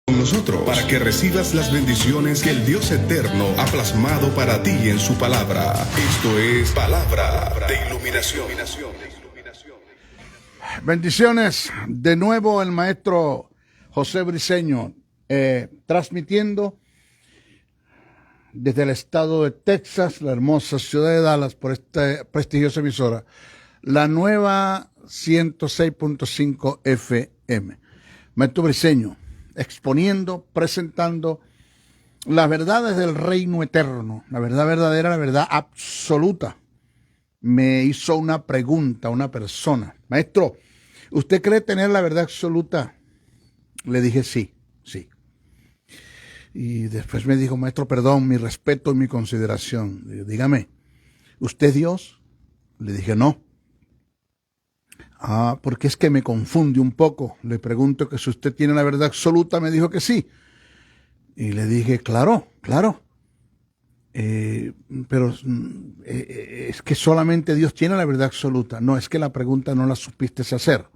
Con nosotros para que recibas las bendiciones que el Dios eterno ha plasmado para ti en su palabra. Esto es Palabra de Iluminación. Bendiciones. De nuevo el maestro José Briceño, transmitiendo desde el estado de Texas, la hermosa ciudad de Dallas, por esta prestigiosa emisora, la nueva 106.5 FM. Maestro Briceño, exponiendo, presentando las verdades del reino eterno, la verdad verdadera, la verdad absoluta. Me hizo una pregunta una persona: maestro, ¿usted cree tener la verdad absoluta? Le dije sí. Y después me dijo: maestro, perdón, mi respeto y mi consideración. Le dije: dígame, ¿usted es Dios? Le dije: no. Porque es que me confunde un poco. Le pregunto que si usted tiene la verdad absoluta. Me dijo que sí. Y le dije: claro. Pero es que solamente Dios tiene la verdad absoluta. No, es que la pregunta no la supiste hacer.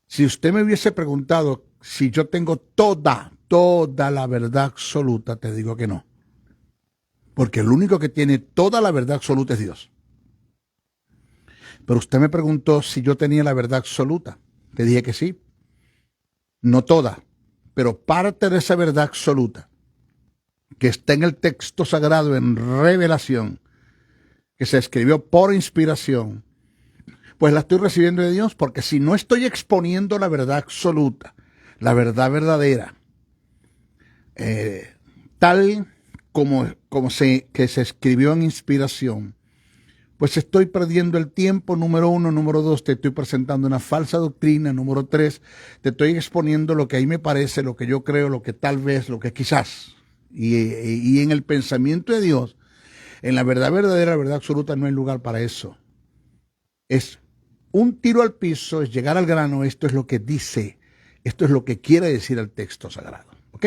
Si usted me hubiese preguntado si yo tengo toda la verdad absoluta, te digo que no. Porque el único que tiene toda la verdad absoluta es Dios. Pero usted me preguntó si yo tenía la verdad absoluta. Te dije que sí. No toda, pero parte de esa verdad absoluta que está en el texto sagrado, en revelación, que se escribió por inspiración, pues la estoy recibiendo de Dios, porque si no estoy exponiendo la verdad absoluta, la verdad verdadera, tal como se escribió en inspiración, pues estoy perdiendo el tiempo, número uno. Número dos, te estoy presentando una falsa doctrina. Número tres, te estoy exponiendo lo que ahí me parece, lo que yo creo, lo que tal vez, lo que quizás. Y en el pensamiento de Dios, en la verdad verdadera, la verdad absoluta, no hay lugar para eso. Es un tiro al piso, es llegar al grano. Esto es lo que dice, esto es lo que quiere decir el texto sagrado. ¿Ok?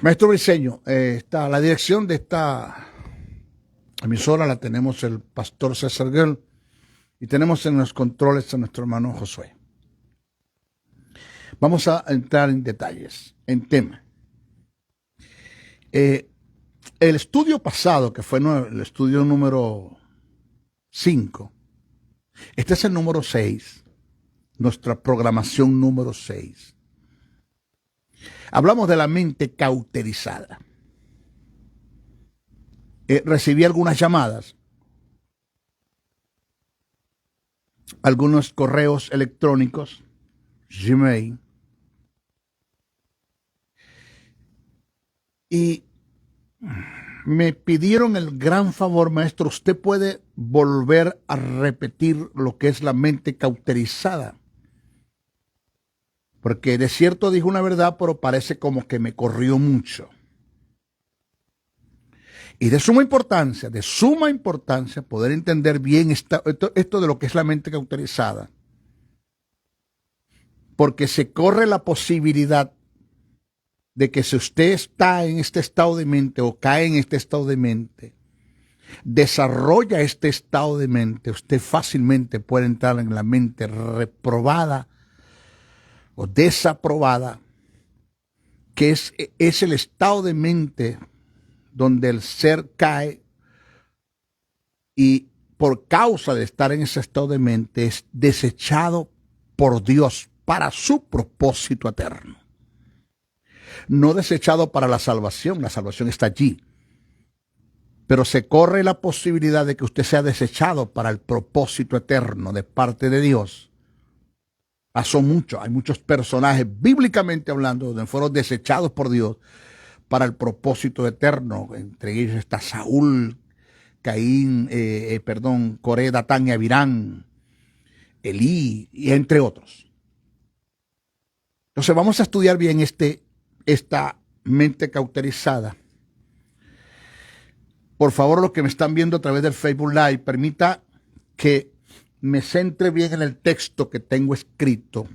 Maestro Briceño, la dirección de esta emisora la tenemos el pastor César Guel, y tenemos en los controles a nuestro hermano Josué. Vamos a entrar en detalles, en tema. El estudio pasado, que fue el estudio número 5, este es el número 6, nuestra programación número 6. Hablamos de la mente cauterizada. Recibí algunas llamadas, algunos correos electrónicos, Gmail, y me pidieron el gran favor: maestro, usted puede volver a repetir lo que es la mente cauterizada, porque de cierto dijo una verdad, pero parece como que me corrió mucho. Y de suma importancia poder entender bien esto de lo que es la mente cauterizada, porque se corre la posibilidad de que si usted está en este estado de mente o cae en este estado de mente, desarrolla este estado de mente, usted fácilmente puede entrar en la mente reprobada o desaprobada, que es el estado de mente donde el ser cae y por causa de estar en ese estado de mente es desechado por Dios para su propósito eterno. No desechado para la salvación está allí, pero se corre la posibilidad de que usted sea desechado para el propósito eterno de parte de Dios. Hay muchos personajes, bíblicamente hablando, donde fueron desechados por Dios para el propósito eterno. Entre ellos está Saúl, Caín, Coré, Datán y Abirán, Elí, y entre otros. Entonces vamos a estudiar bien esta mente cauterizada. Por favor, los que me están viendo a través del Facebook Live, permita que me centre bien en el texto que tengo escrito.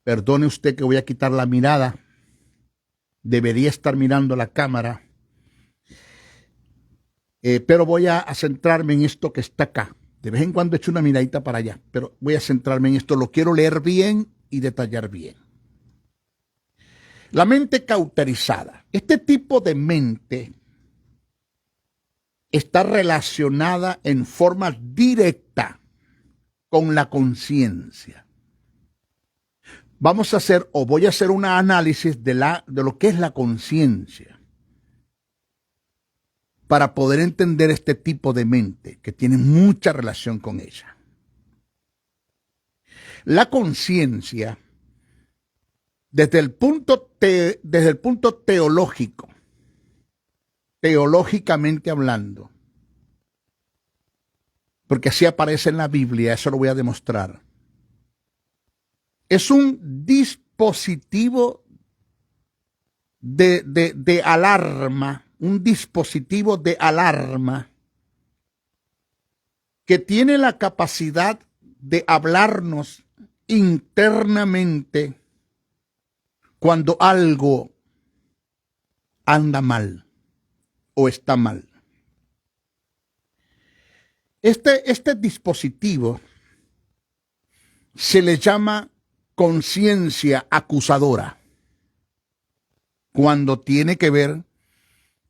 Perdone usted que voy a quitar la mirada. Debería estar mirando la cámara. Pero voy a centrarme en esto que está acá. De vez en cuando echo una miradita para allá, pero voy a centrarme en esto. Lo quiero leer bien y detallar bien. La mente cauterizada. Este tipo de mente está relacionada en forma directa con la conciencia. Vamos a hacer, o voy a hacer un análisis de lo que es la conciencia para poder entender este tipo de mente que tiene mucha relación con ella. La conciencia, desde el punto teológico, teológicamente hablando, porque así aparece en la Biblia, eso lo voy a demostrar, es un dispositivo de alarma, un dispositivo de alarma que tiene la capacidad de hablarnos internamente cuando algo anda mal o está mal. Este dispositivo se le llama conciencia acusadora cuando tiene que ver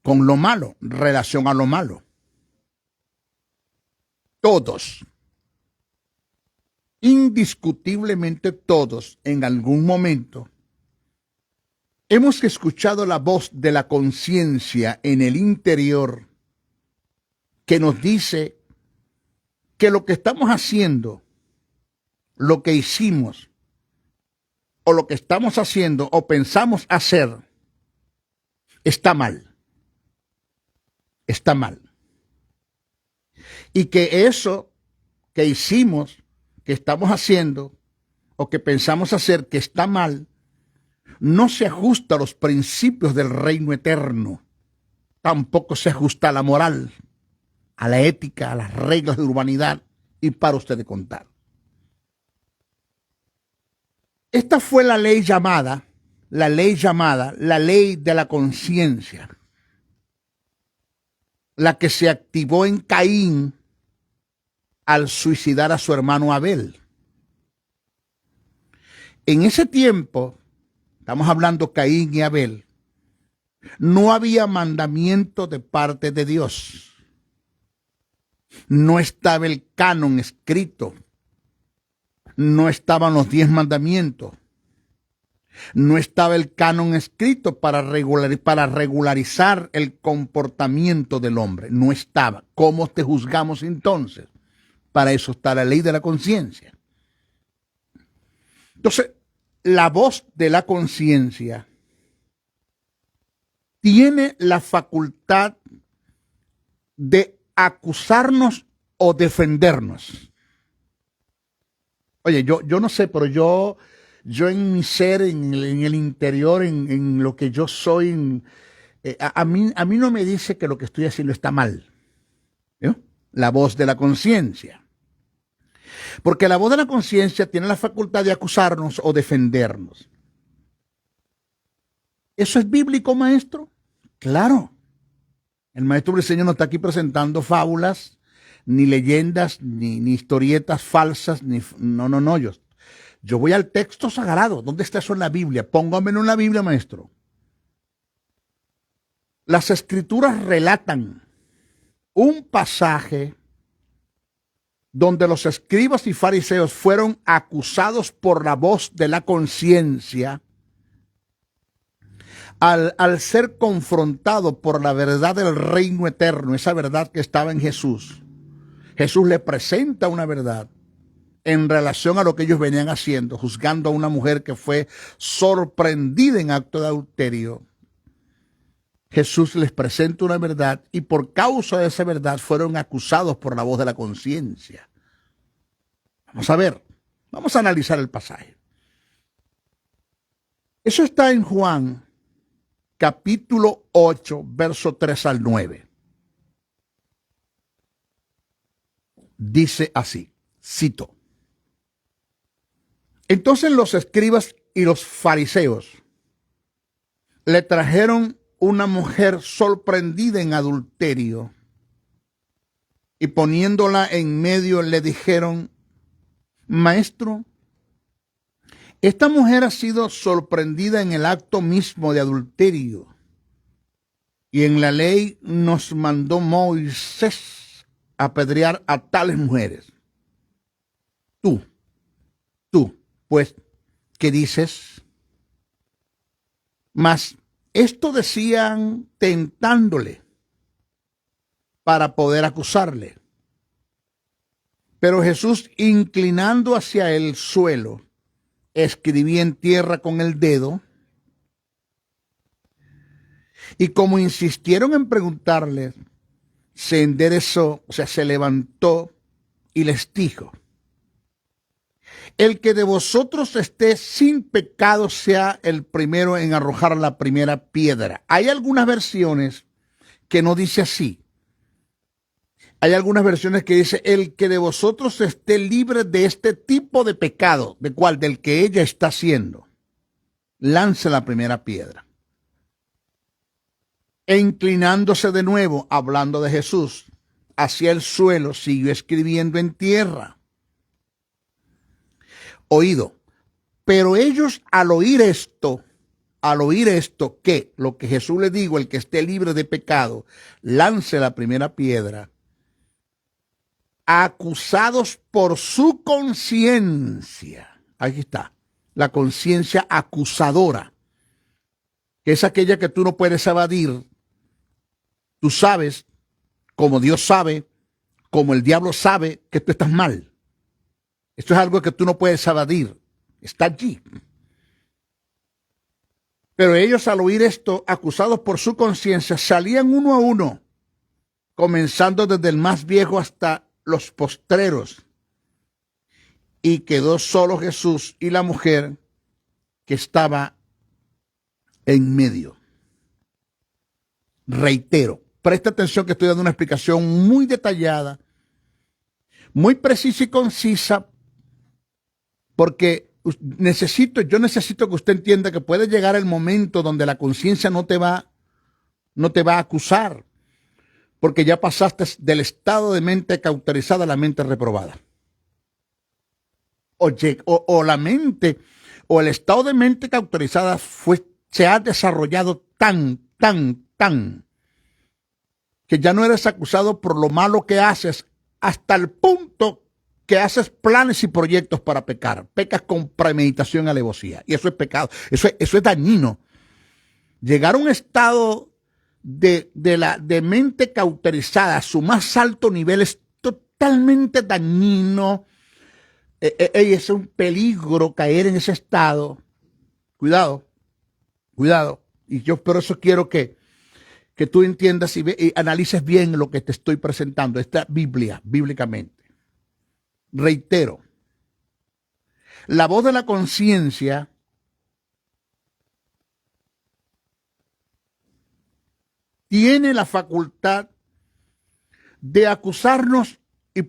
con lo malo, relación a lo malo. Todos, indiscutiblemente todos, en algún momento, hemos escuchado la voz de la conciencia en el interior que nos dice que lo que estamos haciendo, lo que hicimos, o lo que estamos haciendo o pensamos hacer, está mal. Está mal. Y que eso que hicimos, que estamos haciendo, o que pensamos hacer que está mal, no se ajusta a los principios del reino eterno. Tampoco se ajusta a la moral, a la ética, a las reglas de urbanidad, y para usted de contar. Esta fue la ley llamada la ley de la conciencia, la que se activó en Caín al suicidar a su hermano Abel. En ese tiempo, estamos hablando Caín y Abel, no había mandamiento de parte de Dios. No estaba el canon escrito. No estaban los 10 mandamientos. No estaba el canon escrito para regularizar el comportamiento del hombre. No estaba. ¿Cómo te juzgamos entonces? Para eso está la ley de la conciencia. Entonces, la voz de la conciencia tiene la facultad de acusarnos o defendernos. Oye, yo no sé, pero yo en mi ser, en el interior, en lo que yo soy, a mí no me dice que lo que estoy haciendo está mal. ¿No? La voz de la conciencia. Porque la voz de la conciencia tiene la facultad de acusarnos o defendernos. ¿Eso es bíblico, maestro? Claro. El maestro Briceño no está aquí presentando fábulas, ni leyendas, ni historietas falsas, no. Yo voy al texto sagrado. ¿Dónde está eso en la Biblia? Póngamelo en la Biblia, maestro. Las escrituras relatan un pasaje donde los escribas y fariseos fueron acusados por la voz de la conciencia al ser confrontado por la verdad del reino eterno, esa verdad que estaba en Jesús. Jesús le presenta una verdad en relación a lo que ellos venían haciendo, juzgando a una mujer que fue sorprendida en acto de adulterio. Jesús les presenta una verdad y por causa de esa verdad fueron acusados por la voz de la conciencia. Vamos a ver, vamos a analizar el pasaje. Eso está en Juan, capítulo 8, verso 3 al 9. Dice así, cito. Entonces los escribas y los fariseos le trajeron una mujer sorprendida en adulterio y poniéndola en medio le dijeron, Maestro, Esta mujer ha sido sorprendida en el acto mismo de adulterio. Y en la ley nos mandó Moisés apedrear a tales mujeres. Tú, pues, ¿qué dices? Mas esto decían tentándole para poder acusarle. Pero Jesús, inclinando hacia el suelo, escribía en tierra con el dedo. Y como insistieron en preguntarle, se enderezó, o sea, se levantó y les dijo: el que de vosotros esté sin pecado sea el primero en arrojar la primera piedra. Hay algunas versiones que no dice así. Hay algunas versiones que dice: el que de vosotros esté libre de este tipo de pecado, ¿de cuál? Del que ella está haciendo, lance la primera piedra. E inclinándose de nuevo, hablando de Jesús, hacia el suelo, siguió escribiendo en tierra. Oído. Pero ellos al oír esto, que lo que Jesús le dijo, el que esté libre de pecado, lance la primera piedra, acusados por su conciencia. Aquí está, la conciencia acusadora, que es aquella que tú no puedes evadir. Tú sabes, como Dios sabe, como el diablo sabe, que tú estás mal. Esto es algo que tú no puedes evadir. Está allí. Pero ellos, al oír esto, acusados por su conciencia, salían uno a uno, comenzando desde el más viejo hasta los postreros. Y quedó solo Jesús y la mujer que estaba en medio. Reitero, presta atención que estoy dando una explicación muy detallada, muy precisa y concisa, porque yo necesito que usted entienda que puede llegar el momento donde la conciencia no te va a acusar, porque ya pasaste del estado de mente cauterizada a la mente reprobada. O la mente, o el estado de mente cauterizada se ha desarrollado tan, que ya no eres acusado por lo malo que haces, hasta el punto que haces planes y proyectos para pecar. Pecas con premeditación y alevosía. Y eso es pecado. Eso es dañino. Llegar a un estado de mente cauterizada a su más alto nivel es totalmente dañino. Es un peligro caer en ese estado. Cuidado. Y yo por eso quiero que tú entiendas y analices bien lo que te estoy presentando. Esta bíblicamente. Reitero, la voz de la conciencia tiene la facultad de acusarnos,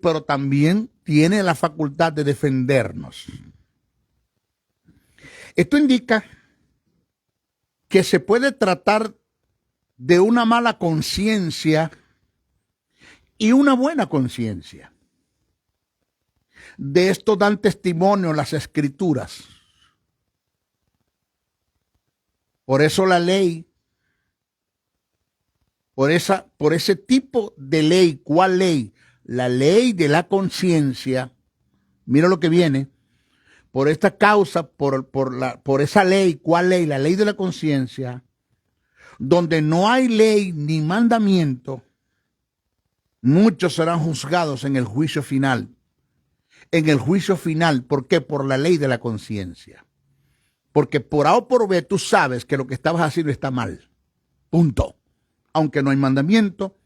pero también tiene la facultad de defendernos. Esto indica que se puede tratar de una mala conciencia y una buena conciencia. De esto dan testimonio las Escrituras. Por eso la ley, por ese tipo de ley, ¿cuál ley? La ley de la conciencia. Mira lo que viene. Por esta causa, por esa ley, ¿cuál ley? La ley de la conciencia, donde no hay ley ni mandamiento, muchos serán juzgados en el juicio final. En el juicio final, ¿por qué? Por la ley de la conciencia. Porque por A o por B tú sabes que lo que estabas haciendo está mal. Punto. Aunque no hay mandamiento,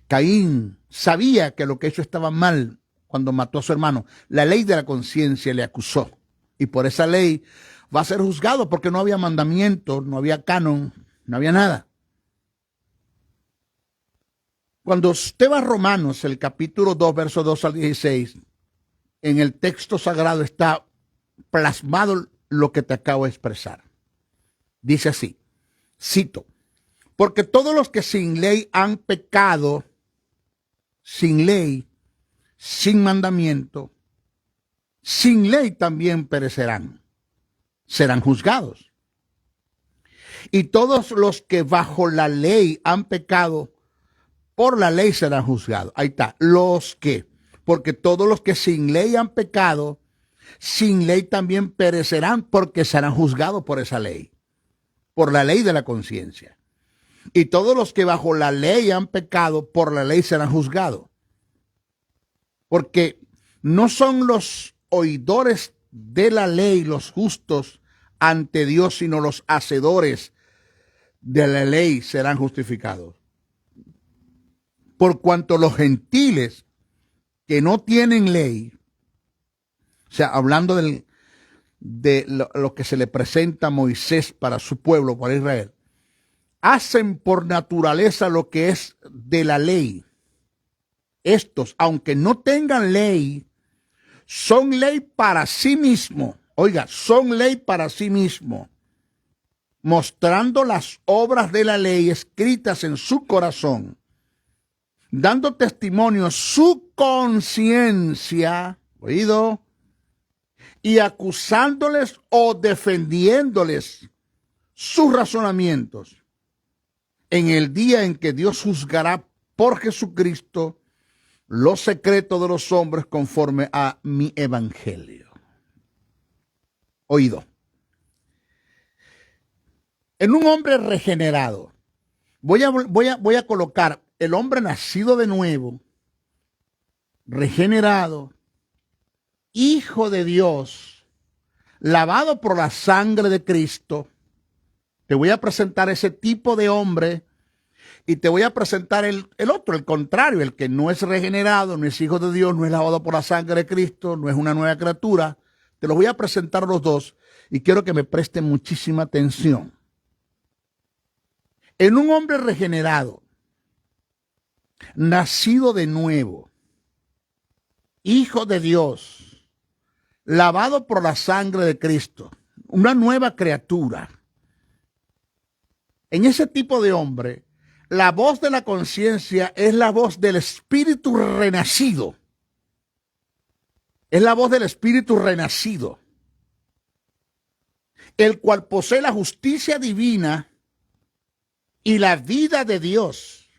Caín sabía que lo que hizo estaba mal cuando mató a su hermano. La ley de la conciencia le acusó. Y por esa ley va a ser juzgado porque no había mandamiento, no había canon, no había nada. Cuando usted va a Romanos, el capítulo 2, versos 2 al 16, en el texto sagrado está plasmado lo que te acabo de expresar. Dice así, cito: porque todos los que sin ley han pecado, sin ley, sin mandamiento, sin ley también perecerán, serán juzgados. Y todos los que bajo la ley han pecado, por la ley serán juzgados. Ahí está, los que, porque todos los que sin ley han pecado, sin ley también perecerán, porque serán juzgados por esa ley, por la ley de la conciencia. Y todos los que bajo la ley han pecado, por la ley serán juzgados. Porque no son los oidores de la ley los justos ante Dios, sino los hacedores de la ley serán justificados. Por cuanto los gentiles que no tienen ley, o sea, hablando de lo que se le presenta a Moisés para su pueblo, para Israel, hacen por naturaleza lo que es de la ley. Estos, aunque no tengan ley, son ley para sí mismo. Oiga, son ley para sí mismo, mostrando las obras de la ley escritas en su corazón, dando testimonio su conciencia, oído, y acusándoles o defendiéndoles sus razonamientos en el día en que Dios juzgará por Jesucristo los secretos de los hombres conforme a mi evangelio. Oído. En un hombre regenerado, voy a colocar el hombre nacido de nuevo, regenerado, hijo de Dios, lavado por la sangre de Cristo. Te voy a presentar ese tipo de hombre y te voy a presentar el otro, el contrario, el que no es regenerado, no es hijo de Dios, no es lavado por la sangre de Cristo, no es una nueva criatura. Te los voy a presentar los dos y quiero que me presten muchísima atención. En un hombre regenerado, nacido de nuevo, hijo de Dios, lavado por la sangre de Cristo, una nueva criatura. En ese tipo de hombre, la voz de la conciencia es la voz del espíritu renacido. Es la voz del espíritu renacido, el cual posee la justicia divina y la vida de Dios,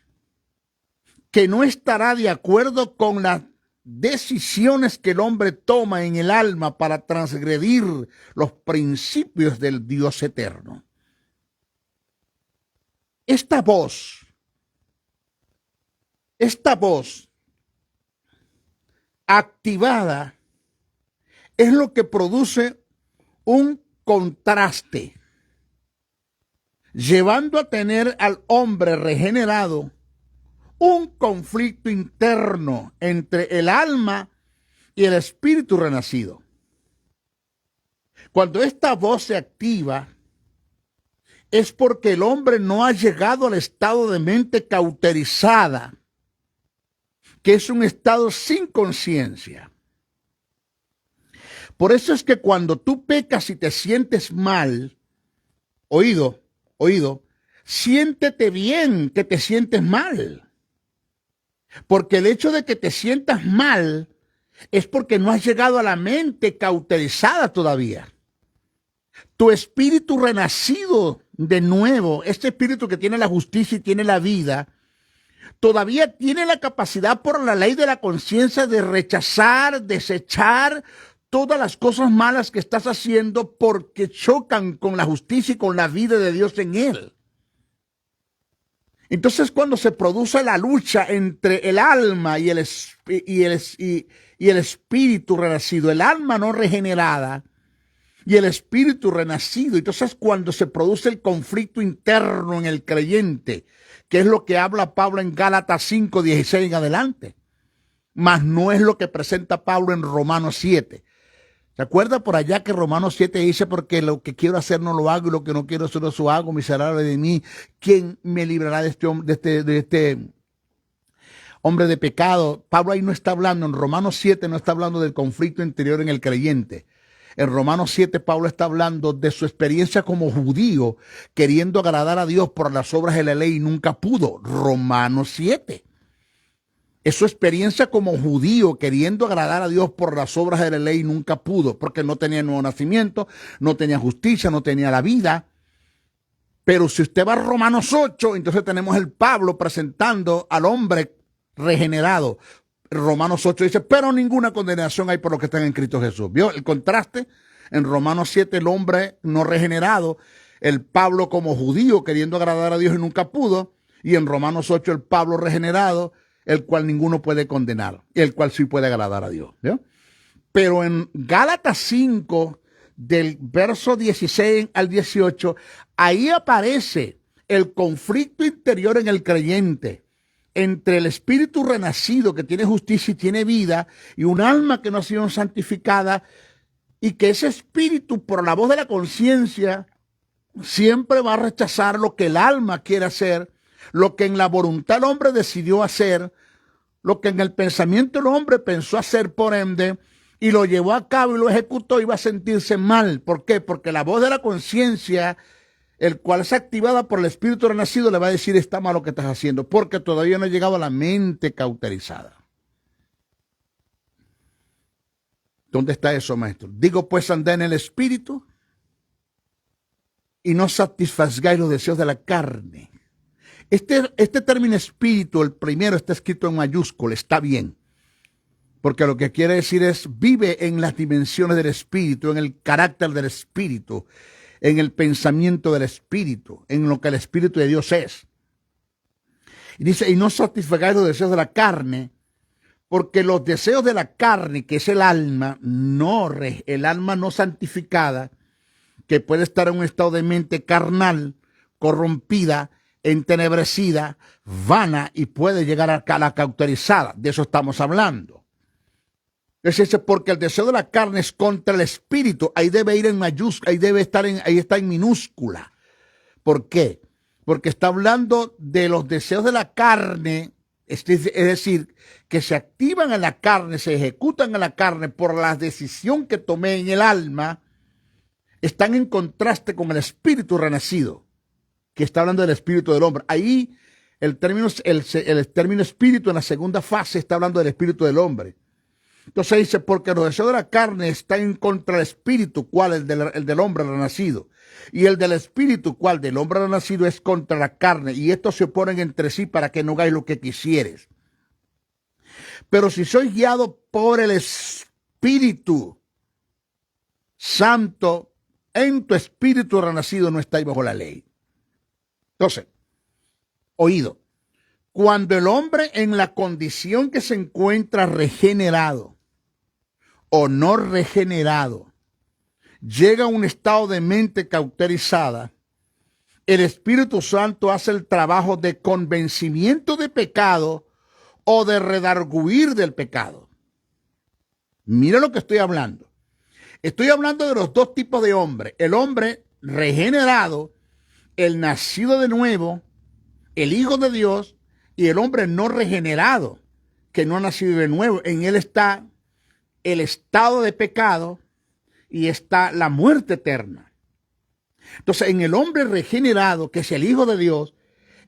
que no estará de acuerdo con las decisiones que el hombre toma en el alma para transgredir los principios del Dios eterno. Esta voz activada es lo que produce un contraste, llevando a tener al hombre regenerado un conflicto interno entre el alma y el espíritu renacido. Cuando esta voz se activa, es porque el hombre no ha llegado al estado de mente cauterizada, que es un estado sin conciencia. Por eso es que cuando tú pecas y te sientes mal, oído, siéntete bien que te sientes mal. Porque el hecho de que te sientas mal es porque no has llegado a la mente cauterizada todavía. Tu espíritu renacido de nuevo, este espíritu que tiene la justicia y tiene la vida, todavía tiene la capacidad por la ley de la conciencia de rechazar, desechar todas las cosas malas que estás haciendo porque chocan con la justicia y con la vida de Dios en él. Entonces, cuando se produce la lucha entre el alma y el espíritu renacido, el alma no regenerada y el espíritu renacido, entonces cuando se produce el conflicto interno en el creyente, que es lo que habla Pablo en Gálatas 5:16 en adelante, mas no es lo que presenta Pablo en Romanos 7. ¿Se acuerda por allá que Romanos 7 dice, porque lo que quiero hacer no lo hago y lo que no quiero hacer no lo hago, miserable de mí, ¿quién me librará de este hombre de pecado? Pablo ahí no está hablando, en Romanos 7 no está hablando del conflicto interior en el creyente. En Romanos 7 Pablo está hablando de su experiencia como judío, queriendo agradar a Dios por las obras de la ley y nunca pudo. Romanos 7. Es su experiencia como judío queriendo agradar a Dios por las obras de la ley, nunca pudo, porque no tenía nuevo nacimiento, no tenía justicia, no tenía la vida. Pero si usted va a Romanos 8, entonces tenemos el Pablo presentando al hombre regenerado. Romanos 8 dice, pero ninguna condenación hay por los que están en Cristo Jesús. ¿Vio el contraste? En Romanos 7 el hombre no regenerado, el Pablo como judío queriendo agradar a Dios y nunca pudo, y en Romanos 8 el Pablo regenerado, el cual ninguno puede condenar, el cual sí puede agradar a Dios. ¿Vio? Pero en Gálatas 5, del verso 16 al 18, ahí aparece el conflicto interior en el creyente entre el espíritu renacido que tiene justicia y tiene vida y un alma que no ha sido santificada, y que ese espíritu, por la voz de la conciencia, siempre va a rechazar lo que el alma quiere hacer, lo que en la voluntad el hombre decidió hacer, lo que en el pensamiento el hombre pensó hacer por ende, y lo llevó a cabo y lo ejecutó, y va a sentirse mal. ¿Por qué? Porque la voz de la conciencia, el cual es activada por el espíritu renacido, le va a decir, está mal lo que estás haciendo, porque todavía no ha llegado a la mente cauterizada. ¿Dónde está eso, maestro? Digo, pues, andad en el espíritu y no satisfagáis los deseos de la carne. Este término espíritu, el primero, está escrito en mayúscula, está bien. Porque lo que quiere decir es, vive en las dimensiones del espíritu, en el carácter del espíritu, en el pensamiento del espíritu, en lo que el espíritu de Dios es. Y dice, y no satisfagáis los deseos de la carne, porque los deseos de la carne, que es el alma no santificada, que puede estar en un estado de mente carnal, corrompida, entenebrecida, vana, y puede llegar a la cauterizada. De eso estamos hablando. Es ese, porque el deseo de la carne es contra el espíritu. Ahí debe ir en mayúscula, ahí está en minúscula. ¿Por qué? Porque está hablando de los deseos de la carne. Es decir, que se activan en la carne, se ejecutan en la carne por la decisión que tomé en el alma, están en contraste con el espíritu renacido, que está hablando del espíritu del hombre. Ahí el término espíritu en la segunda fase está hablando del espíritu del hombre. Entonces dice, porque los deseos de la carne están en contra del espíritu, cual el del hombre renacido. Y el del espíritu, cual del hombre renacido, es contra la carne. Y estos se oponen entre sí para que no hagáis lo que quisieres. Pero si sois guiado por el Espíritu Santo, en tu espíritu renacido no estáis bajo la ley. Entonces, oído, cuando el hombre en la condición que se encuentra regenerado o no regenerado llega a un estado de mente cauterizada, el Espíritu Santo hace el trabajo de convencimiento de pecado o de redarguir del pecado. Mira lo que estoy hablando. Estoy hablando de los dos tipos de hombre. El hombre regenerado, el nacido de nuevo, el Hijo de Dios, y el hombre no regenerado, que no ha nacido de nuevo. En él está el estado de pecado y está la muerte eterna. Entonces, en el hombre regenerado, que es el Hijo de Dios,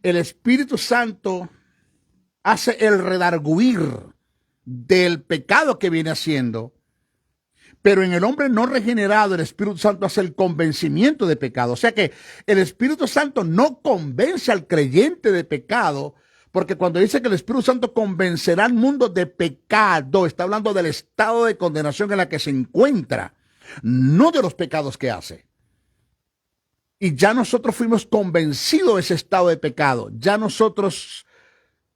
el Espíritu Santo hace el redarguir del pecado que viene haciendo. Pero en el hombre no regenerado, el Espíritu Santo hace el convencimiento de pecado. O sea que el Espíritu Santo no convence al creyente de pecado, porque cuando dice que el Espíritu Santo convencerá al mundo de pecado, está hablando del estado de condenación en la que se encuentra, no de los pecados que hace. Y ya nosotros fuimos convencidos de ese estado de pecado. Ya nosotros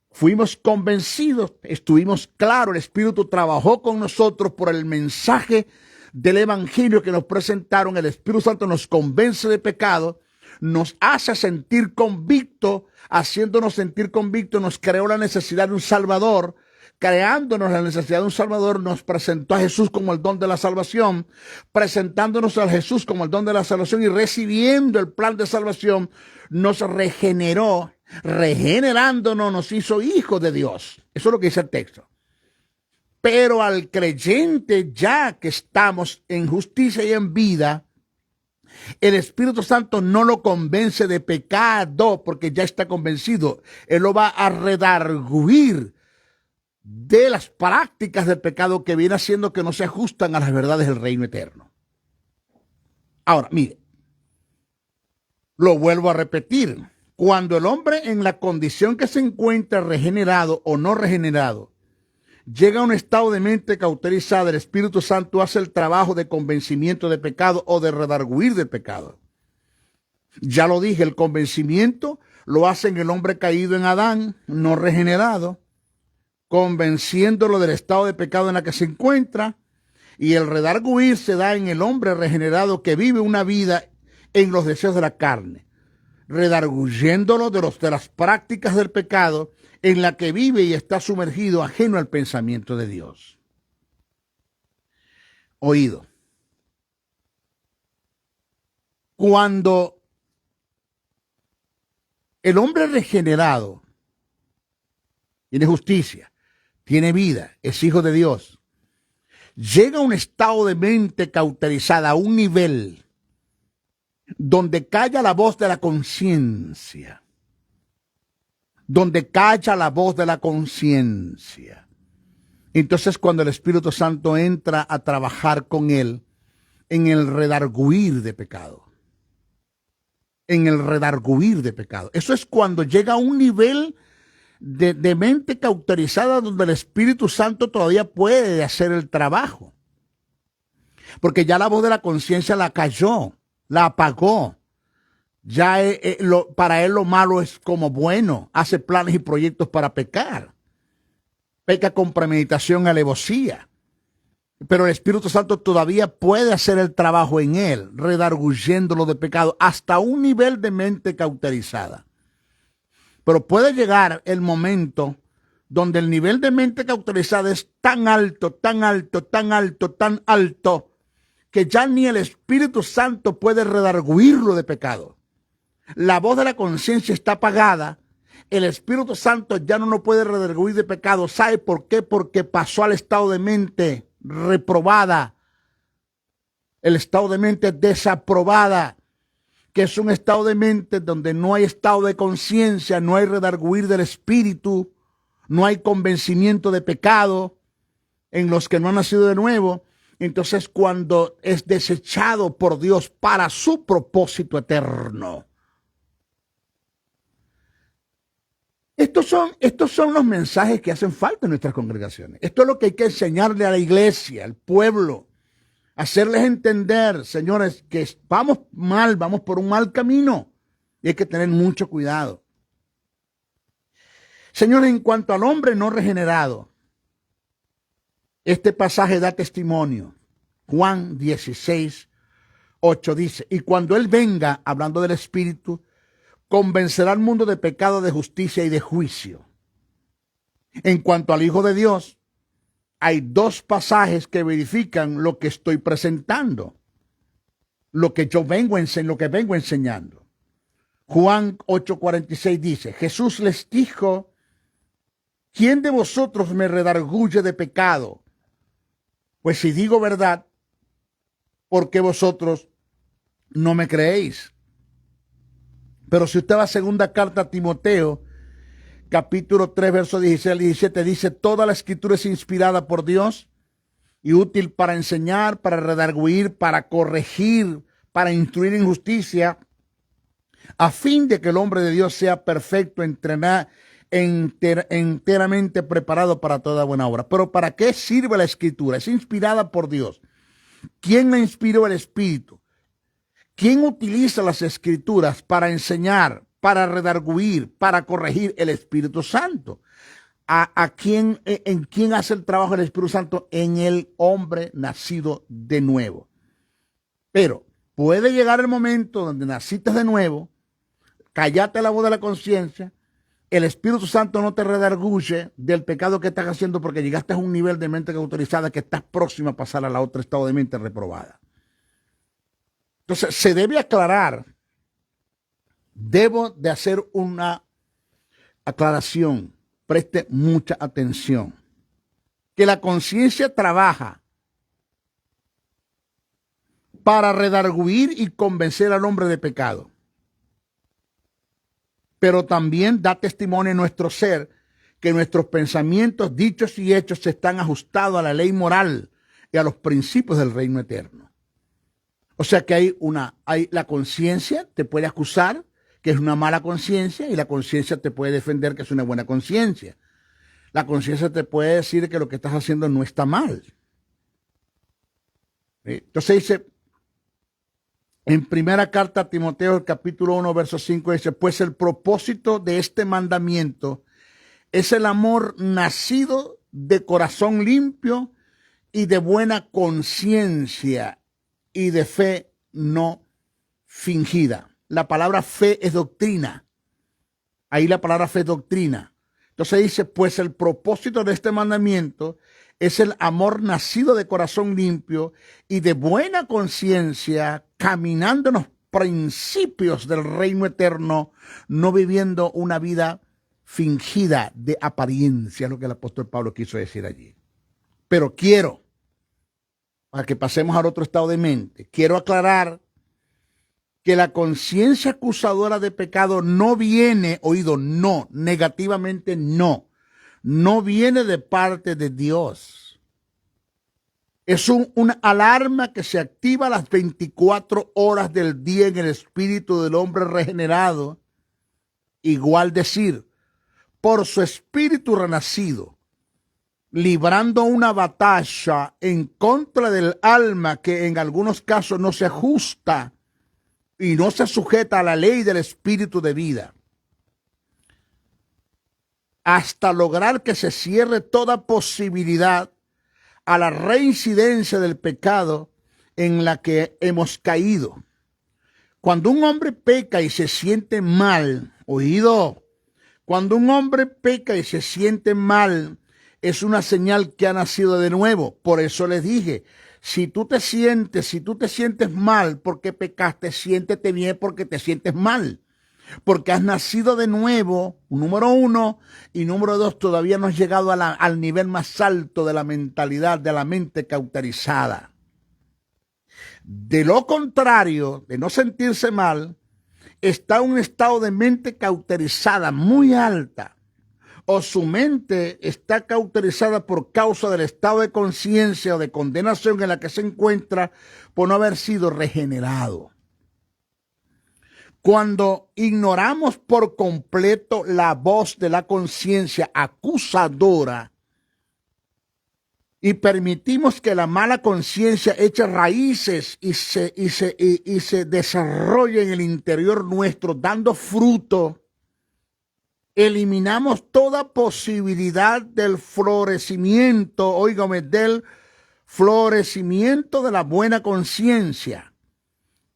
fuimos convencidos, estuvimos claros, el Espíritu trabajó con nosotros por el mensaje del Evangelio que nos presentaron. El Espíritu Santo nos convence de pecado, nos hace sentir convictos, haciéndonos sentir convictos, nos creó la necesidad de un Salvador. Creándonos la necesidad de un Salvador, nos presentó a Jesús como el don de la salvación, presentándonos a Jesús como el don de la salvación y recibiendo el plan de salvación, nos regeneró, regenerándonos, nos hizo hijos de Dios. Eso es lo que dice el texto. Pero al creyente, ya que estamos en justicia y en vida, el Espíritu Santo no lo convence de pecado porque ya está convencido. Él lo va a redarguir de las prácticas del pecado que viene haciendo que no se ajustan a las verdades del reino eterno. Ahora, mire, lo vuelvo a repetir. Cuando el hombre en la condición que se encuentra regenerado o no regenerado, llega a un estado de mente cauterizada, el Espíritu Santo hace el trabajo de convencimiento de pecado o de redarguir del pecado. Ya lo dije, el convencimiento lo hace en el hombre caído en Adán, no regenerado, convenciéndolo del estado de pecado en la que se encuentra, y el redarguir se da en el hombre regenerado que vive una vida en los deseos de la carne, redarguyéndolo de las prácticas del pecado en la que vive y está sumergido ajeno al pensamiento de Dios. Oído. Cuando el hombre regenerado tiene justicia, tiene vida, es hijo de Dios, llega a un estado de mente cauterizada, a un nivel donde calla la voz de la conciencia, donde calla la voz de la conciencia. Entonces, cuando el Espíritu Santo entra a trabajar con él en el redarguir de pecado, en el redarguir de pecado. Eso es cuando llega a un nivel de mente cauterizada donde el Espíritu Santo todavía puede hacer el trabajo. Porque ya la voz de la conciencia la calló, la apagó. Ya para él lo malo es como bueno. Hace planes y proyectos para pecar. Peca con premeditación, alevosía. Pero el Espíritu Santo todavía puede hacer el trabajo en él, redarguyéndolo de pecado hasta un nivel de mente cauterizada. Pero puede llegar el momento donde el nivel de mente cauterizada es tan alto, tan alto, tan alto, tan alto, que ya ni el Espíritu Santo puede redarguirlo de pecado. La voz de la conciencia está apagada. El Espíritu Santo ya no lo puede redarguir de pecado. ¿Sabe por qué? Porque pasó al estado de mente reprobada. El estado de mente desaprobada, que es un estado de mente donde no hay estado de conciencia, no hay redarguir del espíritu, no hay convencimiento de pecado en los que no han nacido de nuevo. Entonces, cuando es desechado por Dios para su propósito eterno. Estos son los mensajes que hacen falta en nuestras congregaciones. Esto es lo que hay que enseñarle a la iglesia, al pueblo. Hacerles entender, señores, que vamos mal, vamos por un mal camino. Y hay que tener mucho cuidado. Señores, en cuanto al hombre no regenerado, este pasaje da testimonio. Juan 16:8 dice, y cuando él venga, hablando del Espíritu, convencerá al mundo de pecado, de justicia y de juicio. En cuanto al Hijo de Dios, hay dos pasajes que verifican lo que estoy presentando, lo que vengo enseñando. Juan 8:46 dice, Jesús les dijo, ¿quién de vosotros me redarguye de pecado? Pues si digo verdad, ¿por qué vosotros no me creéis? Pero si usted va a segunda carta a Timoteo, capítulo 3, verso 16 al 17, dice, toda la escritura es inspirada por Dios y útil para enseñar, para redarguir, para corregir, para instruir en justicia, a fin de que el hombre de Dios sea perfecto, enteramente preparado para toda buena obra. Pero ¿para qué sirve la escritura? Es inspirada por Dios. ¿Quién la inspiró? El Espíritu. ¿Quién utiliza las escrituras para enseñar, para redarguir, para corregir? El Espíritu Santo. ¿En quién hace el trabajo del Espíritu Santo? En el hombre nacido de nuevo. Pero puede llegar el momento donde naciste de nuevo, cállate la voz de la conciencia, el Espíritu Santo no te redarguye del pecado que estás haciendo porque llegaste a un nivel de mente autorizada que estás próximo a pasar a la otra estado de mente reprobada. Entonces, se debe aclarar, debo de hacer una aclaración, preste mucha atención, que la conciencia trabaja para redarguir y convencer al hombre de pecado, pero también da testimonio en nuestro ser que nuestros pensamientos, dichos y hechos están ajustados a la ley moral y a los principios del reino eterno. O sea que hay la conciencia te puede acusar que es una mala conciencia y la conciencia te puede defender que es una buena conciencia. La conciencia te puede decir que lo que estás haciendo no está mal. Entonces dice, en primera carta a Timoteo, el capítulo 1, verso 5, dice, pues el propósito de este mandamiento es el amor nacido de corazón limpio y de buena conciencia y de fe no fingida. La palabra fe es doctrina. Ahí la palabra fe es doctrina. Entonces dice, pues el propósito de este mandamiento es el amor nacido de corazón limpio y de buena conciencia, caminando en los principios del reino eterno, no viviendo una vida fingida de apariencia, lo que el apóstol Pablo quiso decir allí. Pero para que pasemos al otro estado de mente, quiero aclarar que la conciencia acusadora de pecado no viene, negativamente no viene de parte de Dios. Es una alarma que se activa a las 24 horas del día en el espíritu del hombre regenerado. Igual decir, por su espíritu renacido, librando una batalla en contra del alma que en algunos casos no se ajusta y no se sujeta a la ley del espíritu de vida, hasta lograr que se cierre toda posibilidad a la reincidencia del pecado en la que hemos caído. Cuando un hombre peca y se siente mal, cuando un hombre peca y se siente mal, es una señal que ha nacido de nuevo. Por eso les dije, si tú te sientes mal porque pecaste, siéntete bien porque te sientes mal. Porque has nacido de nuevo, número uno, y número dos, todavía no has llegado al nivel más alto de la mentalidad, de la mente cauterizada. De lo contrario, de no sentirse mal, está un estado de mente cauterizada muy alta, o su mente está cauterizada por causa del estado de conciencia o de condenación en la que se encuentra por no haber sido regenerado. Cuando ignoramos por completo la voz de la conciencia acusadora y permitimos que la mala conciencia eche raíces y se desarrolle en el interior nuestro dando fruto, eliminamos toda posibilidad del florecimiento, del florecimiento de la buena conciencia,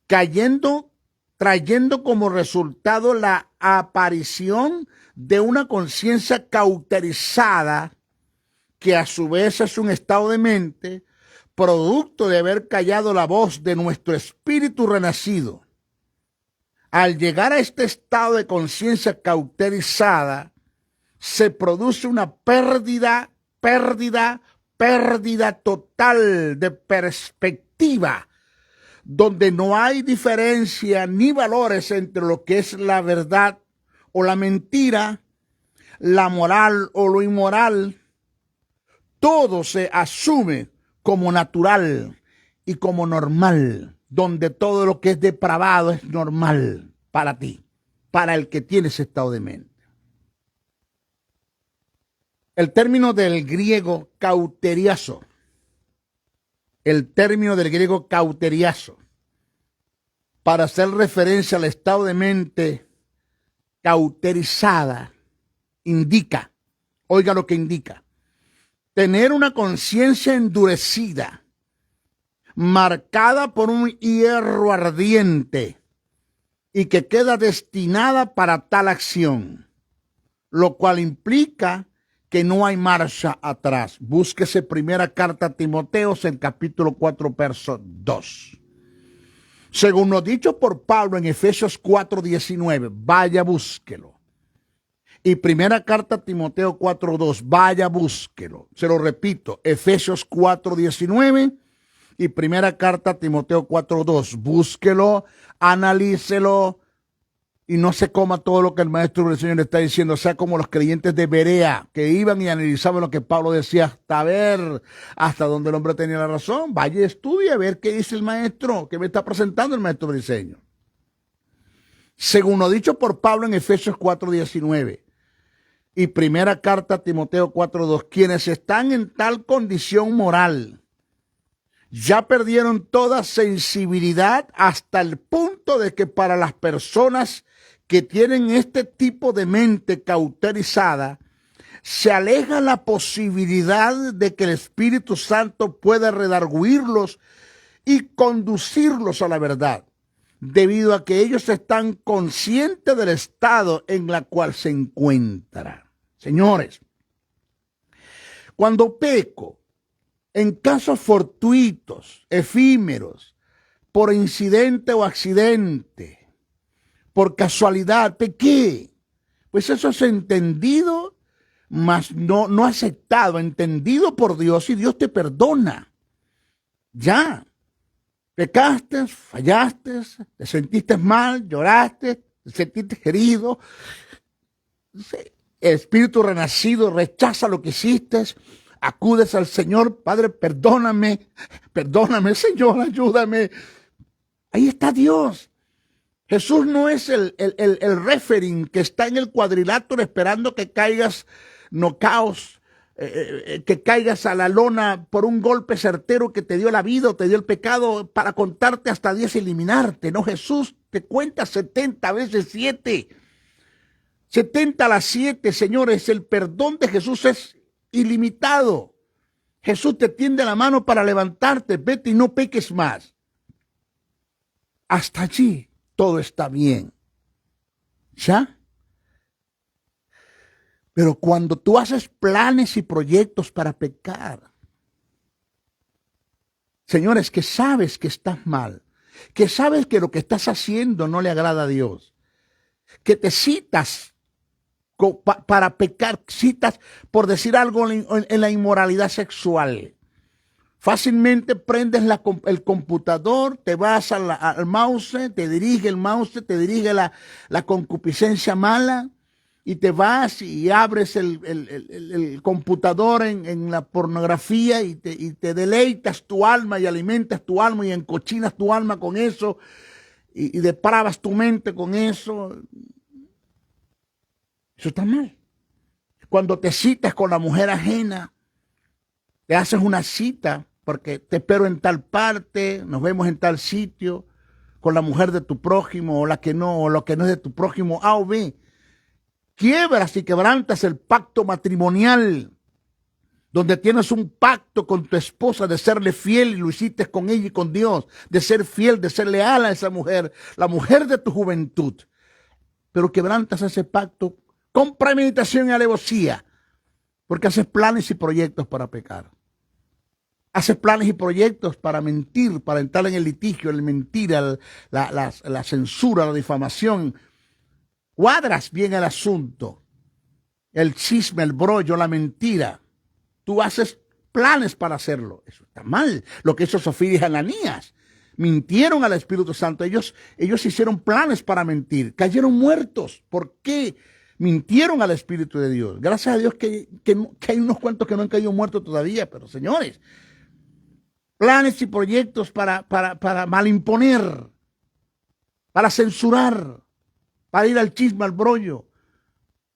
trayendo como resultado la aparición de una conciencia cauterizada, que a su vez es un estado de mente producto de haber callado la voz de nuestro espíritu renacido. Al llegar a este estado de conciencia cauterizada, se produce una pérdida total de perspectiva, donde no hay diferencia ni valores entre lo que es la verdad o la mentira, la moral o lo inmoral. Todo se asume como natural y como normal, donde todo lo que es depravado es normal para ti, para el que tiene ese estado de mente. El término del griego cauteriazo, para hacer referencia al estado de mente cauterizada, indica, oiga lo que indica, tener una conciencia endurecida, marcada por un hierro ardiente y que queda destinada para tal acción, lo cual implica que no hay marcha atrás. Búsquese primera carta a Timoteo, en capítulo 4, verso 2. Según lo dicho por Pablo en Efesios 4:19, vaya, búsquelo. Y primera carta a Timoteo 4:2, vaya, búsquelo. Se lo repito, Efesios 4:19 y primera carta a Timoteo 4:2, búsquelo, analícelo y no se coma todo lo que el maestro del Señor le está diciendo, sea como los creyentes de Berea, que iban y analizaban lo que Pablo decía hasta ver hasta donde el hombre tenía la razón. Vaya y estudie a ver qué dice el maestro, que me está presentando el maestro del Señor. Según lo dicho por Pablo en Efesios 4:19 y primera carta a Timoteo 4:2, quienes están en tal condición moral ya perdieron toda sensibilidad hasta el punto de que para las personas que tienen este tipo de mente cauterizada, se aleja la posibilidad de que el Espíritu Santo pueda redarguirlos y conducirlos a la verdad, debido a que ellos están conscientes del estado en la cual se encuentran. Señores, cuando peco, en casos fortuitos, efímeros, por incidente o accidente, por casualidad, pequé, pues eso es entendido, mas no aceptado, entendido por Dios, y Dios te perdona. Ya, pecaste, fallaste, te sentiste mal, lloraste, te sentiste herido, el espíritu renacido rechaza lo que hiciste, acudes al Señor, Padre, perdóname, Señor, ayúdame. Ahí está Dios. Jesús no es el referee que está en el cuadrilátero esperando que caigas nocaos, que caigas a la lona por un golpe certero que te dio la vida o te dio el pecado para contarte hasta 10 y eliminarte. No, Jesús te cuenta 70 veces 7. 70 a las 7, señores. El perdón de Jesús es ilimitado. Jesús te tiende la mano para levantarte. Vete y no peques más. Hasta allí todo está bien. ¿Ya? Pero cuando tú haces planes y proyectos para pecar, señores, que sabes que estás mal, que sabes que lo que estás haciendo no le agrada a Dios, que te citas para pecar, citas por decir algo en la inmoralidad sexual. Fácilmente prendes el computador, te vas al mouse, te dirige el mouse, te dirige la concupiscencia mala, y te vas y abres el computador en la pornografía y te deleitas tu alma y alimentas tu alma y encochinas tu alma con eso y depravas tu mente con eso. Eso está mal. Cuando te citas con la mujer ajena, te haces una cita porque te espero en tal parte, nos vemos en tal sitio, con la mujer de tu prójimo o la que no, o lo que no es de tu prójimo, A o B. Quiebras y quebrantas el pacto matrimonial, donde tienes un pacto con tu esposa de serle fiel y lo hiciste con ella y con Dios, de ser fiel, de ser leal a esa mujer, la mujer de tu juventud. Pero quebrantas ese pacto con premeditación y alevosía, porque haces planes y proyectos para pecar. Haces planes y proyectos para mentir, para entrar en el litigio, el mentira, la censura, la difamación. Cuadras bien el asunto, el chisme, el brollo, la mentira. Tú haces planes para hacerlo. Eso está mal. Lo que hizo Sofía y Ananías. Mintieron al Espíritu Santo. Ellos hicieron planes para mentir. Cayeron muertos. ¿Por qué? Mintieron al Espíritu de Dios. Gracias a Dios que hay unos cuantos que no han caído muertos todavía. Pero señores, planes y proyectos para malimponer, para censurar, para ir al chisme, al brollo.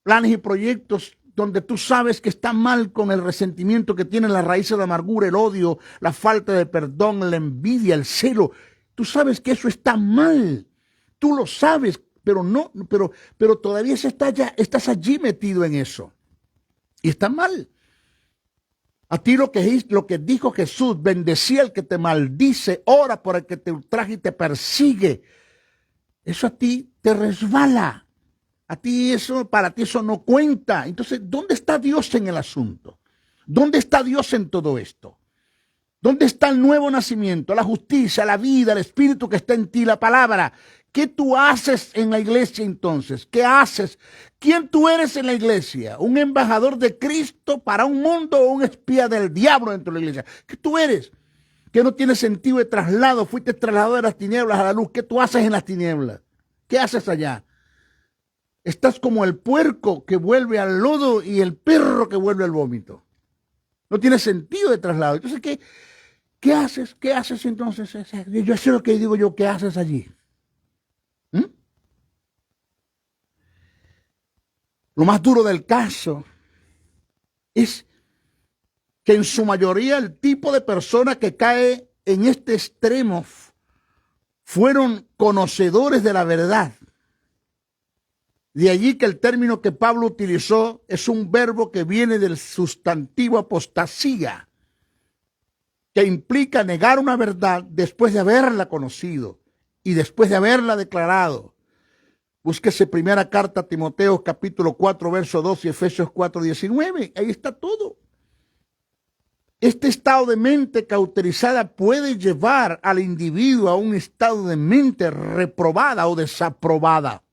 Planes y proyectos donde tú sabes que está mal con el resentimiento que tiene las raíces de la amargura, el odio, la falta de perdón, la envidia, el celo. Tú sabes que eso está mal. Tú lo sabes, pero todavía estás allí metido en eso. Y está mal. A ti lo que dijo Jesús, bendecía al que te maldice, ora por el que te ultraja y te persigue. Eso a ti te resbala. Para ti eso no cuenta. Entonces, ¿dónde está Dios en el asunto? ¿Dónde está Dios en todo esto? ¿Dónde está el nuevo nacimiento, la justicia, la vida, el espíritu que está en ti, la palabra? ¿Qué tú haces en la iglesia entonces? ¿Qué haces? ¿Quién tú eres en la iglesia? ¿Un embajador de Cristo para un mundo o un espía del diablo dentro de la iglesia? ¿Qué tú eres? Que no tiene sentido de traslado, fuiste trasladado de las tinieblas a la luz. ¿Qué tú haces en las tinieblas? ¿Qué haces allá? Estás como el puerco que vuelve al lodo y el perro que vuelve al vómito. No tiene sentido de traslado. Entonces, ¿qué haces? ¿Qué haces entonces? Yo sé lo que digo yo, ¿qué haces allí? ¿Mm? Lo más duro del caso es que en su mayoría el tipo de persona que cae en este extremo fueron conocedores de la verdad. De allí que el término que Pablo utilizó es un verbo que viene del sustantivo apostasía, que implica negar una verdad después de haberla conocido y después de haberla declarado. Búsquese primera carta a Timoteo, capítulo 4, verso 2 y Efesios 4, 19. Ahí está todo. Este estado de mente cauterizada puede llevar al individuo a un estado de mente reprobada o desaprobada.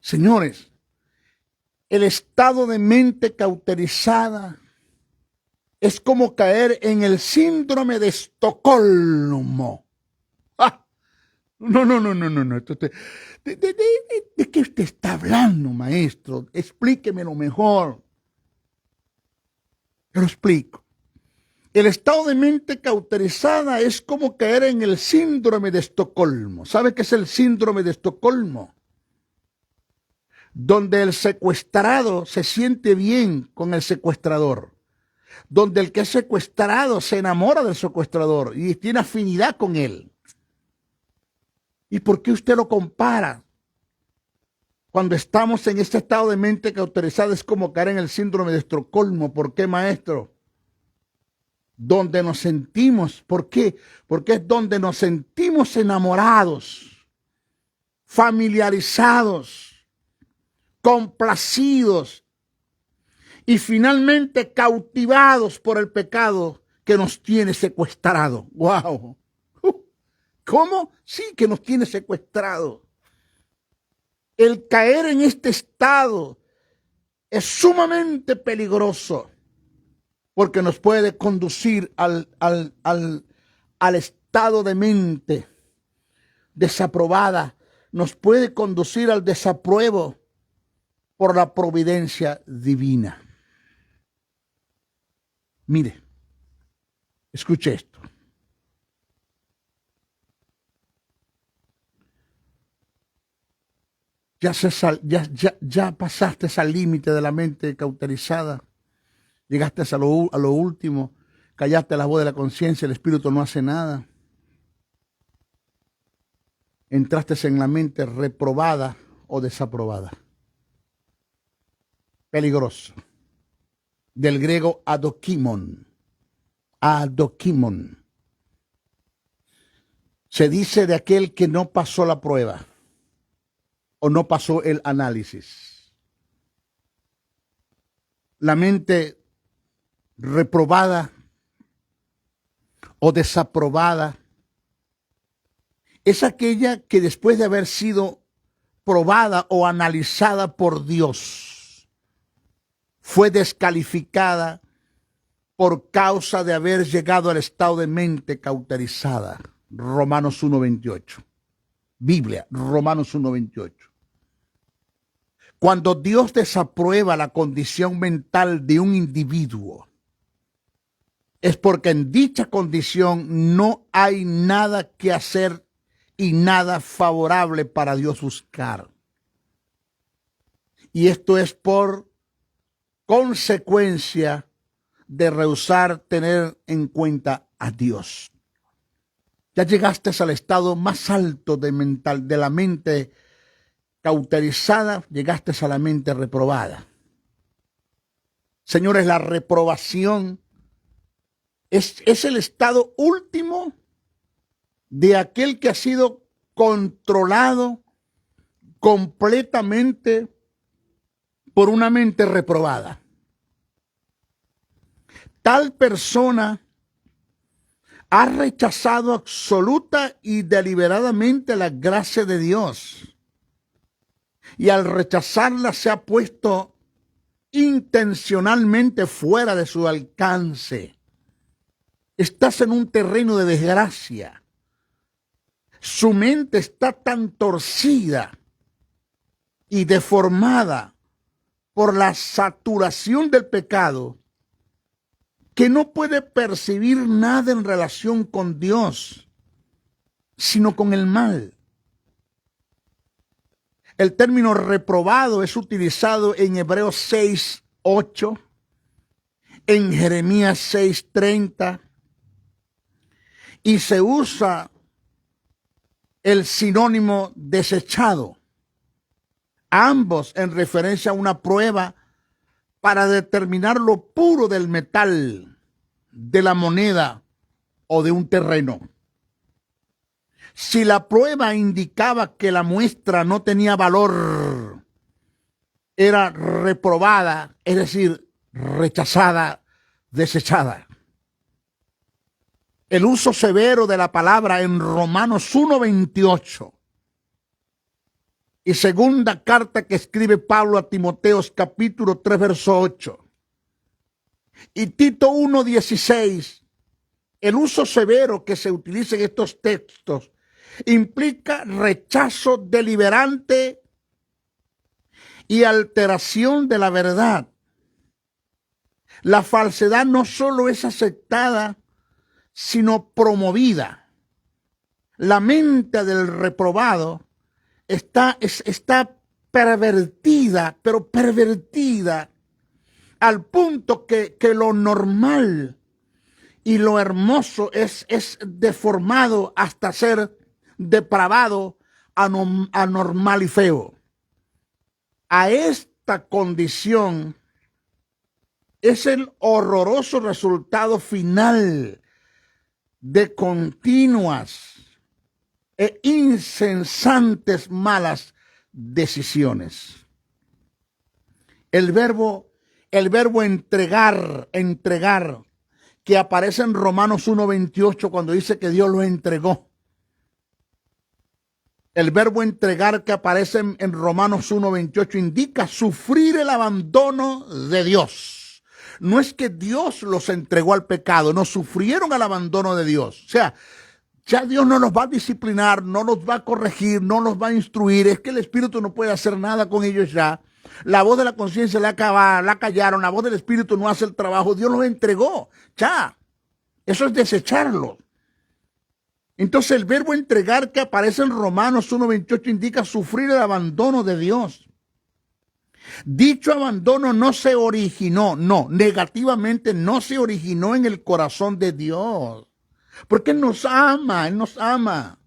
Señores, el estado de mente cauterizada es como caer en el síndrome de Estocolmo. ¡Ah! No. ¿De qué usted está hablando, maestro? Explíquemelo mejor. Te lo explico. El estado de mente cauterizada es como caer en el síndrome de Estocolmo. ¿Sabe qué es el síndrome de Estocolmo? Donde el secuestrado se siente bien con el secuestrador. Donde el que es secuestrado se enamora del secuestrador y tiene afinidad con él. ¿Y por qué usted lo compara? Cuando estamos en este estado de mente cauterizada es como caer en el síndrome de Estocolmo. ¿Por qué, maestro? Donde nos sentimos, ¿por qué? Porque es donde nos sentimos enamorados, familiarizados, complacidos y finalmente cautivados por el pecado que nos tiene secuestrado. ¡Wow! ¿Cómo? Sí, que nos tiene secuestrado. El caer en este estado es sumamente peligroso porque nos puede conducir al estado de mente desaprobada, nos puede conducir al desapruebo por la providencia divina. Mire, escuche esto. Ya pasaste al límite de la mente cauterizada. Llegaste a lo último, callaste la voz de la conciencia, el espíritu no hace nada. Entraste en la mente reprobada o desaprobada. Peligroso. Del griego adokimon. Adokimon. Se dice de aquel que no pasó la prueba o no pasó el análisis. La mente reprobada o desaprobada es aquella que después de haber sido probada o analizada por Dios fue descalificada por causa de haber llegado al estado de mente cauterizada. Romanos 1:28. Biblia, Romanos 1:28. Cuando Dios desaprueba la condición mental de un individuo, es porque en dicha condición no hay nada que hacer y nada favorable para Dios buscar. Y esto es por consecuencia de rehusar tener en cuenta a Dios. Ya llegaste al estado más alto de la mente cauterizada, llegaste a la mente reprobada. Señores, la reprobación es el estado último de aquel que ha sido controlado completamente por una mente reprobada. Tal persona ha rechazado absoluta y deliberadamente la gracia de Dios. Y al rechazarla se ha puesto intencionalmente fuera de su alcance. Estás en un terreno de desgracia. Su mente está tan torcida y deformada por la saturación del pecado, que no puede percibir nada en relación con Dios, sino con el mal. El término reprobado es utilizado en Hebreos 6:8, en Jeremías 6:30, y se usa el sinónimo desechado, ambos en referencia a una prueba para determinar lo puro del metal, de la moneda o de un terreno. Si la prueba indicaba que la muestra no tenía valor, era reprobada, es decir, rechazada, desechada. El uso severo de la palabra en Romanos 1:28 y segunda carta que escribe Pablo a Timoteos capítulo 3 verso 8 y Tito 1:16, el uso severo que se utiliza en estos textos implica rechazo deliberante y alteración de la verdad. La falsedad no solo es aceptada, sino promovida. La mente del reprobado está pervertida, pero pervertida al punto que lo normal y lo hermoso es deformado hasta ser depravado, anormal y feo. A esta condición es el horroroso resultado final de continuas e incesantes malas decisiones. El verbo entregar, que aparece en Romanos 1:28 cuando dice que Dios lo entregó. El verbo entregar que aparece en Romanos 1:28 indica sufrir el abandono de Dios. No es que Dios los entregó al pecado, no, sufrieron el abandono de Dios. O sea, ya Dios no los va a disciplinar, no los va a corregir, no los va a instruir. Es que el Espíritu no puede hacer nada con ellos ya. La voz de la conciencia la callaron, la voz del Espíritu no hace el trabajo. Dios los entregó, ya. Eso es desecharlo. Entonces el verbo entregar que aparece en Romanos 1:28 indica sufrir el abandono de Dios. Dicho abandono no se originó, negativamente no se originó en el corazón de Dios, porque Él nos ama,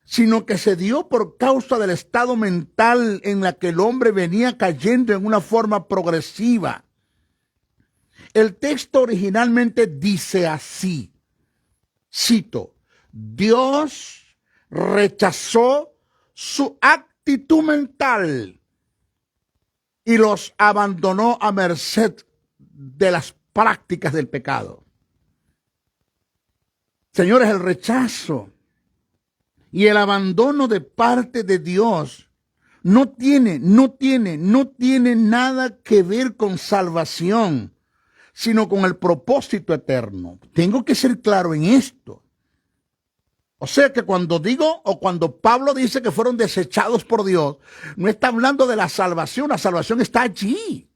sino que se dio por causa del estado mental en la que el hombre venía cayendo en una forma progresiva. El texto originalmente dice así, cito, Dios rechazó su actitud mental y los abandonó a merced de las prácticas del pecado. Señores, el rechazo y el abandono de parte de Dios no tiene nada que ver con salvación, sino con el propósito eterno. Tengo que ser claro en esto. O sea que cuando Pablo dice que fueron desechados por Dios, no está hablando de la salvación está allí.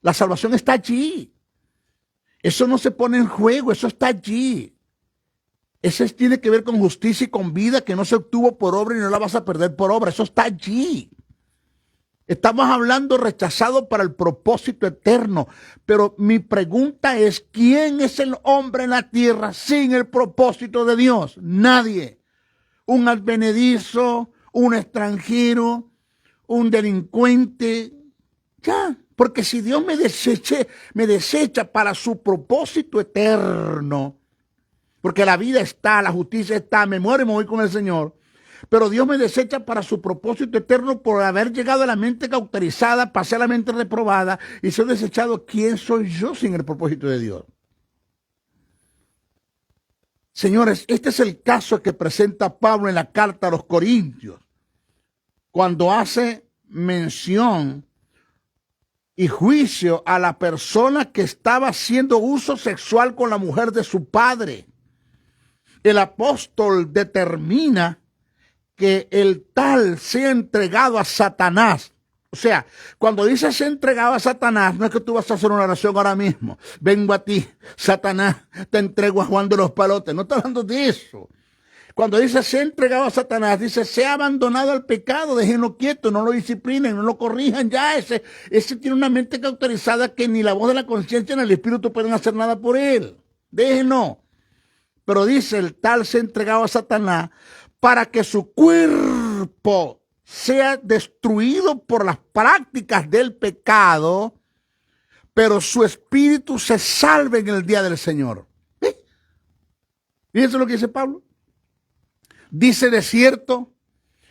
La salvación está allí. Eso no se pone en juego, eso está allí. Eso tiene que ver con justicia y con vida que no se obtuvo por obra y no la vas a perder por obra, eso está allí. Estamos hablando rechazado para el propósito eterno. Pero mi pregunta es, ¿quién es el hombre en la tierra sin el propósito de Dios? Nadie. Un advenedizo, un extranjero, un delincuente. Ya, porque si Dios me desecha para su propósito eterno, porque la vida está, la justicia está, me muero y me voy con el Señor. Pero Dios me desecha para su propósito eterno por haber llegado a la mente cauterizada, pasé a la mente reprobada y soy desechado. ¿Quién soy yo sin el propósito de Dios? Señores, este es el caso que presenta Pablo en la carta a los Corintios, cuando hace mención y juicio a la persona que estaba haciendo uso sexual con la mujer de su padre. El apóstol determina que el tal sea entregado a Satanás. O sea, cuando dices entregado a Satanás, no es que tú vas a hacer una oración ahora mismo. Vengo a ti, Satanás, te entrego a Juan de los Palotes. No está hablando de eso. Cuando dice se ha entregado a Satanás, dice se ha abandonado al pecado, déjenlo quieto, no lo disciplinen, no lo corrijan ya. Ese tiene una mente cauterizada que ni la voz de la conciencia ni el espíritu pueden hacer nada por él. Déjenlo. Pero dice el tal se ha entregado a Satanás para que su cuerpo sea destruido por las prácticas del pecado, pero su espíritu se salve en el día del Señor. Fíjense lo que dice Pablo. Dice de cierto,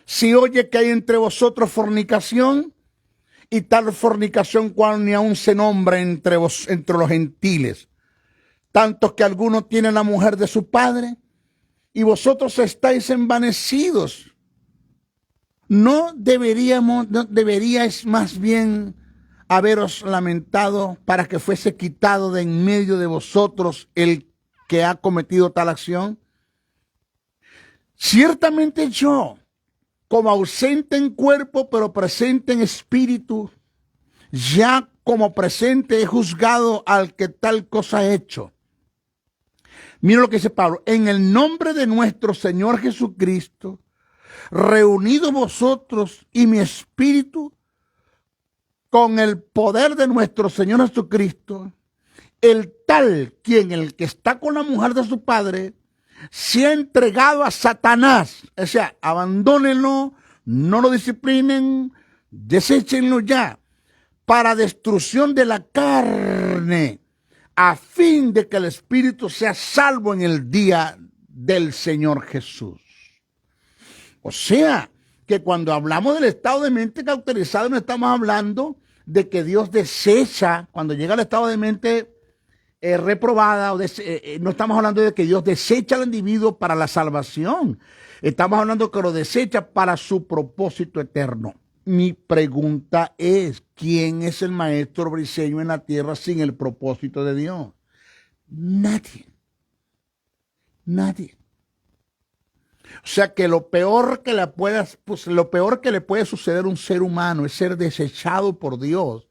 si oye que hay entre vosotros fornicación, y tal fornicación cual ni aún se nombra entre los gentiles, tantos que algunos tienen la mujer de su padre, y vosotros estáis envanecidos. No deberíais más bien haberos lamentado para que fuese quitado de en medio de vosotros el que ha cometido tal acción. Ciertamente yo, como ausente en cuerpo, pero presente en espíritu, ya como presente he juzgado al que tal cosa ha hecho. Mira lo que dice Pablo. En el nombre de nuestro Señor Jesucristo, reunidos vosotros y mi espíritu, con el poder de nuestro Señor Jesucristo, el que está con la mujer de su padre, se ha entregado a Satanás. O sea, abandónenlo, no lo disciplinen, deséchenlo ya, para destrucción de la carne, a fin de que el espíritu sea salvo en el día del Señor Jesús. O sea, que cuando hablamos del estado de mente cauterizado, no estamos hablando de que Dios desecha, cuando llega al estado de mente reprobada, no estamos hablando de que Dios desecha al individuo para la salvación. Estamos hablando que lo desecha para su propósito eterno. Mi pregunta es, ¿quién es el maestro briseño en la tierra sin el propósito de Dios? Nadie. Nadie. O sea que lo peor que le puede suceder a un ser humano es ser desechado por Dios.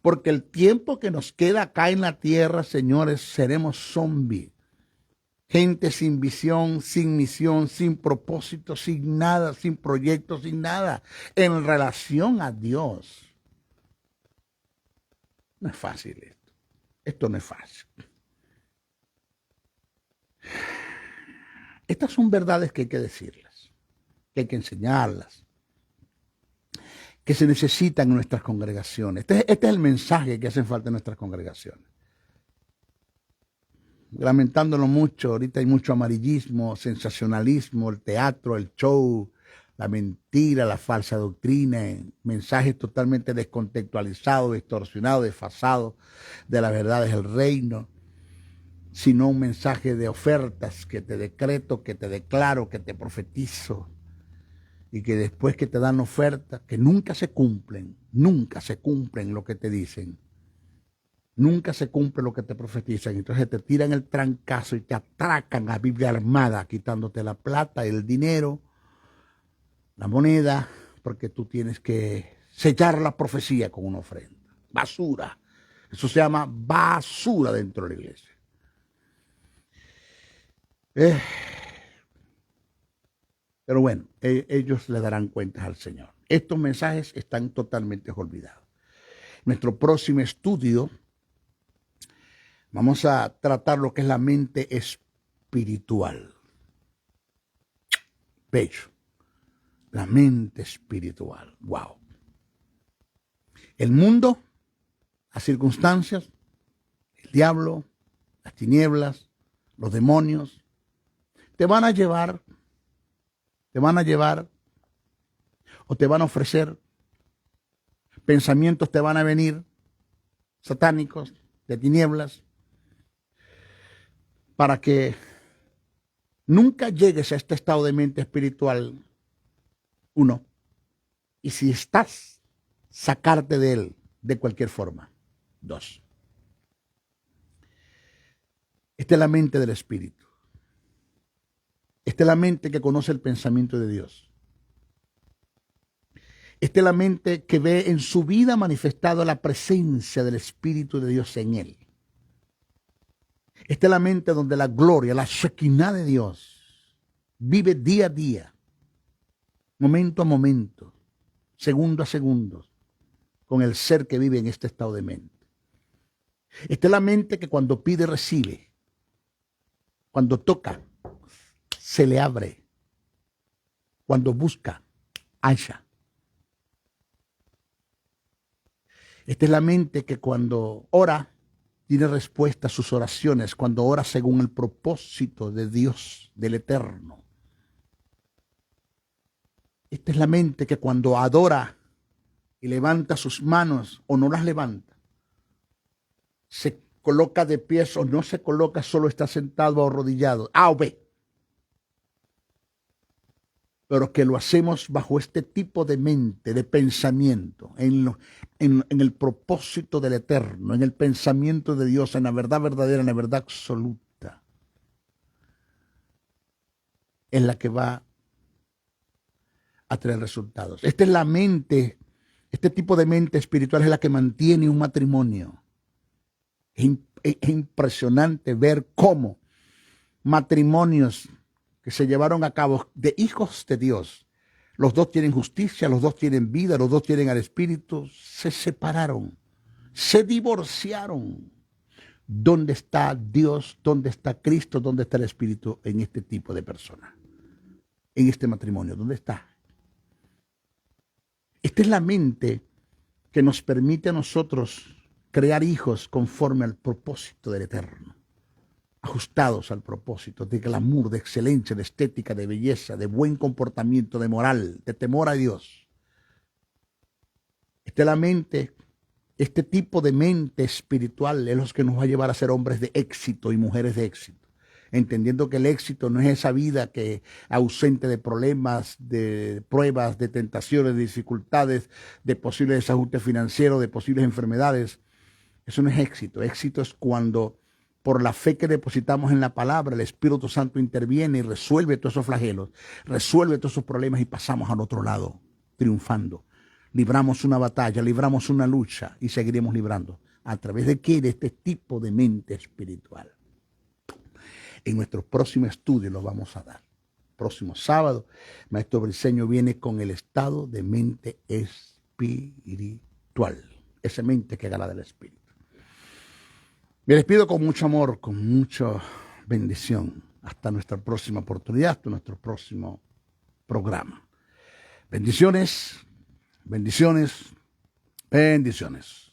Porque el tiempo que nos queda acá en la tierra, señores, seremos zombies. Gente sin visión, sin misión, sin propósito, sin nada, sin proyecto, sin nada. En relación a Dios. No es fácil esto. Esto no es fácil. Estas son verdades que hay que decirlas, que hay que enseñarlas, que se necesitan en nuestras congregaciones. Este es el mensaje que hacen falta en nuestras congregaciones. Lamentándolo mucho, ahorita hay mucho amarillismo, sensacionalismo, el teatro, el show, la mentira, la falsa doctrina, mensajes totalmente descontextualizados, distorsionados, desfasados de las verdades del reino, sino un mensaje de ofertas que te decreto, que te declaro, que te profetizo, y que después que te dan ofertas, que nunca se cumplen lo que te dicen. Nunca se cumple lo que te profetizan. Entonces te tiran el trancazo y te atracan a Biblia armada, quitándote la plata, el dinero, la moneda, porque tú tienes que sellar la profecía con una ofrenda. Basura. Eso se llama basura dentro de la iglesia. Pero bueno, ellos le darán cuentas al Señor. Estos mensajes están totalmente olvidados. Nuestro próximo estudio vamos a tratar lo que es la mente espiritual. Bello. La mente espiritual. Wow. El mundo, las circunstancias, el diablo, las tinieblas, los demonios, te van a llevar o te van a ofrecer pensamientos, te van a venir satánicos, de tinieblas, para que nunca llegues a este estado de mente espiritual, uno, y si estás, sacarte de él de cualquier forma, dos. Esta es la mente del espíritu. Esta es la mente que conoce el pensamiento de Dios. Esta es la mente que ve en su vida manifestado la presencia del Espíritu de Dios en él. Esta es la mente donde la gloria, la Shekinah de Dios vive día a día, momento a momento, segundo a segundo, con el ser que vive en este estado de mente. Esta es la mente que cuando pide, recibe. Cuando toca, se le abre. Cuando busca, halla. Esta es la mente que cuando ora, tiene respuesta a sus oraciones, cuando ora según el propósito de Dios, del Eterno. Esta es la mente que cuando adora y levanta sus manos o no las levanta, se coloca de pies o no se coloca, solo está sentado o arrodillado, A o B. Pero que lo hacemos bajo este tipo de mente, de pensamiento, en el propósito del Eterno, en el pensamiento de Dios, en la verdad verdadera, en la verdad absoluta. Es la que va a traer resultados. Esta es la mente, este tipo de mente espiritual es la que mantiene un matrimonio. Es impresionante ver cómo matrimonios que se llevaron a cabo de hijos de Dios, los dos tienen justicia, los dos tienen vida, los dos tienen al Espíritu, se separaron, se divorciaron. ¿Dónde está Dios? ¿Dónde está Cristo? ¿Dónde está el Espíritu en este tipo de personas? En este matrimonio, ¿dónde está? Esta es la mente que nos permite a nosotros crear hijos conforme al propósito del Eterno, ajustados al propósito de glamour, de excelencia, de estética, de belleza, de buen comportamiento, de moral, de temor a Dios. Esta es la mente, este tipo de mente espiritual es lo que nos va a llevar a ser hombres de éxito y mujeres de éxito, entendiendo que el éxito no es esa vida que ausente de problemas, de pruebas, de tentaciones, de dificultades, de posibles desajustes financieros, de posibles enfermedades. Eso no es éxito. Éxito es cuando por la fe que depositamos en la palabra, el Espíritu Santo interviene y resuelve todos esos flagelos, resuelve todos esos problemas y pasamos al otro lado, triunfando. Libramos una batalla, libramos una lucha y seguiremos librando. ¿A través de qué? De este tipo de mente espiritual. En nuestro próximo estudio lo vamos a dar. Próximo sábado, Maestro Briceño viene con el estado de mente espiritual. Esa mente que gana del Espíritu. Me despido con mucho amor, con mucha bendición. Hasta nuestra próxima oportunidad, hasta nuestro próximo programa. Bendiciones, bendiciones, bendiciones.